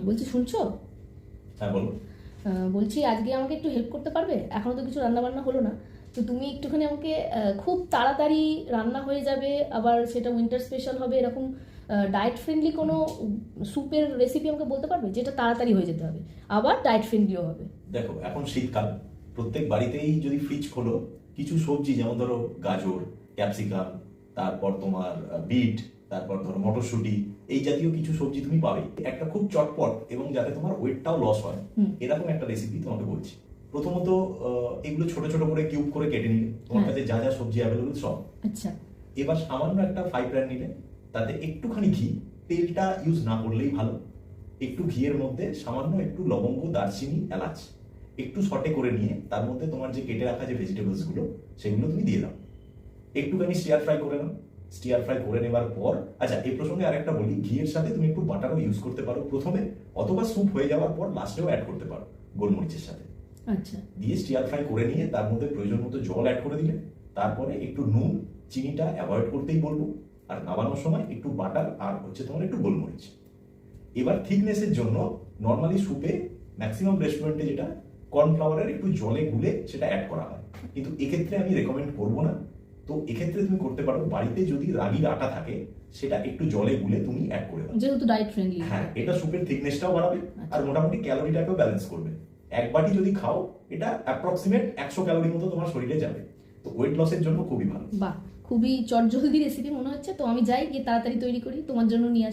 বলছি শুনছো? হ্যাঁ বলো। বলছি আজকে আমাকে একটু হেল্প করতে পারবে? এখনো তো কিছু রান্না বান্না হলো না, তো তুমি একটুখানি আমাকে খুব তাড়াতাড়ি রান্না হয়ে যাবে, আবার সেটা উইন্টার স্পেশাল হবে, এরকম ডায়েট ফ্রেন্ডলি কোনো স্যুপের রেসিপি আমাকে বলতে পারবে যেটা তাড়াতাড়ি হয়ে যেতে হবে, আবার ডায়েট ফ্রেন্ডলিও হবে? দেখো এখন শীতকাল, প্রত্যেক বাড়িতেই যদি ফ্রিজ খোলো, কিছু সবজি যেমন ধরো গাজর, ক্যাপসিকাম, তারপর তোমার বিট, তারপর ধরো মটরশুঁটি, এই জাতীয় কিছু সবজি তুমি পাবে। একটা খুব চটপট এবং যাতে তোমার ওয়েটটাও লস হয় এরকম একটা রেসিপি তোমাকে বলছি। প্রথমত এগুলো ছোট ছোট করে কিউব করে কেটে নিলে, তোমার কাছে যা যা সবজি অ্যাভেলেবল সব। আচ্ছা। এবার সামান্য একটা ফ্রাই প্যান নিলে, তাতে একটুখানি ঘি, তেলটা ইউজ না করলেই ভালো। একটু ঘিয়ের মধ্যে সামান্য একটু লবঙ্গ, দারচিনি, এলাচ একটু সটে করে নিয়ে তার মধ্যে তোমার যে কেটে রাখা যে ভেজিটেবলস গুলো সেগুলো তুমি দিয়ে দাও। একটুখানি স্টিয়ার ফ্রাই করে নাও। স্টিয়ার ফ্রাই করে নেবার পর, আচ্ছা এই প্রসঙ্গে আরেকটা বলি, ঘিয়ের সাথে তুমি একটু বাটারও ইউজ করতে পারো প্রথমে, অথবা স্যুপ হয়ে যাওয়ার পর লাস্টেও অ্যাড করতে পারো গোলমরিচের সাথে। আচ্ছা। দিয়ে স্টিয়ার ফ্রাই করে নিয়ে তার মধ্যে প্রয়োজন মতো জল অ্যাড করে দিলে, তারপরে একটু নুন, চিনিটা অ্যাভয়েড করতেই বলবো, আর নামানোর সময় একটু বাটার আর হচ্ছে তোমার একটু গোলমরিচ। এবার থিকনেসের জন্য নর্মালি স্যুপে ম্যাক্সিমাম রেস্টুরেন্টে যেটা কর্নফ্লাওয়ারের একটু জলে গুলে সেটা অ্যাড করা হয়, কিন্তু এক্ষেত্রে আমি রেকমেন্ড করবো না। তো এক্ষেত্রে তুমি করতে পারো, বাড়িতে যদি রাগির আটা থাকে সেটা একটু জলে গুলে তুমি অ্যাড করে দাও, যেহেতু ডায়েট ফ্রেন্ডলি। হ্যাঁ এটা স্যুপের থিকনেসটাও বাড়াবে আর মোটামুটি ক্যালোরিটাকেও ব্যালেন্স করবে। এক বাটি যদি খাও এটা অ্যাপ্রক্সিমেট 100 ক্যালোরি মতো তোমার শরীরে যাবে, তো ওয়েট লসের জন্য খুবই ভালো। বাহ, খুবই চটজলদি রেসিপি মনে হচ্ছে, তো আমি যাই গিয়ে তাড়াতাড়ি তৈরি করি, তোমার জন্য নিয়ে আসি।